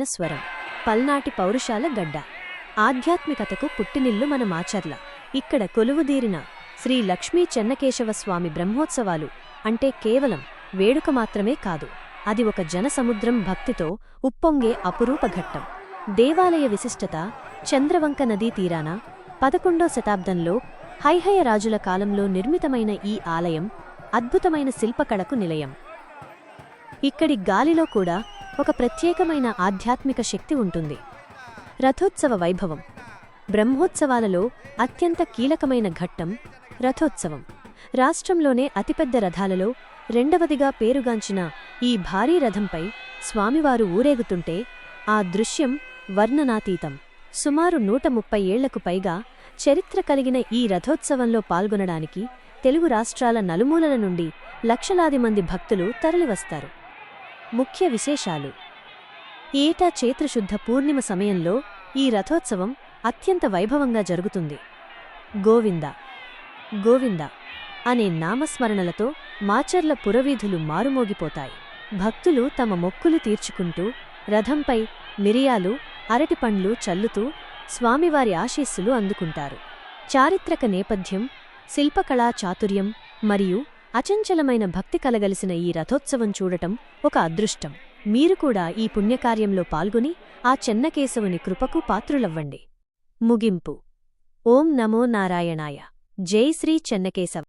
స్వరం పల్నాటి పౌరుషాల గడ్డ ఆధ్యాత్మికతకు పుట్టినిల్లు మన మాచర్ల. ఇక్కడ కొలువుదీరిన శ్రీ లక్ష్మీ చెన్నకేశవస్వామి బ్రహ్మోత్సవాలు అంటే కేవలం వేడుక మాత్రమే కాదు, అది ఒక జనసముద్రం, భక్తితో ఉప్పొంగే అపురూప ఘట్టం. దేవాలయ విశిష్టత: చంద్రవంక నదీ తీరాన 11వ శతాబ్దంలో హైహయ రాజుల కాలంలో నిర్మితమైన ఈ ఆలయం అద్భుతమైన శిల్పకళకు నిలయం. ఇక్కడి గాలిలో కూడా ఒక ప్రత్యేకమైన ఆధ్యాత్మిక శక్తి ఉంటుంది. రథోత్సవ వైభవం: బ్రహ్మోత్సవాలలో అత్యంత కీలకమైన ఘట్టం రథోత్సవం. రాష్ట్రంలోనే అతిపెద్ద రథాలలో రెండవదిగా పేరుగాంచిన ఈ భారీ రథంపై స్వామివారు ఊరేగుతుంటే ఆ దృశ్యం వర్ణనాతీతం. సుమారు 130 ఏళ్లకు పైగా చరిత్ర కలిగిన ఈ రథోత్సవంలో పాల్గొనడానికి తెలుగు రాష్ట్రాల నలుమూలల నుండి లక్షలాది మంది భక్తులు తరలివస్తారు. ముఖ్య విశేషాలు: ఏటా చైత్రశుద్ధ పూర్ణిమ సమయంలో ఈ రథోత్సవం అత్యంత వైభవంగా జరుగుతుంది. గోవింద గోవింద అనే నామస్మరణలతో మాచర్ల పురవీధులు మారుమోగిపోతాయి. భక్తులు తమ మొక్కులు తీర్చుకుంటూ రథంపై మిరియాలు, అరటిపండ్లు చల్లుతూ స్వామివారి ఆశీస్సులు అందుకుంటారు. చారిత్రక నేపథ్యం: శిల్పకళా చాతుర్యం మరియు అచంచలమైన భక్తి కలగలిసిన ఈ రథోత్సవం చూడటం ఒక అదృష్టం. మీరు కూడా ఈ పుణ్యకార్యంలో పాల్గొని ఆ చెన్నకేశవుని కృపకు పాత్రులవ్వండి. ముగింపు: ఓం నమో నారాయణాయ. జై శ్రీ చెన్నకేశవ.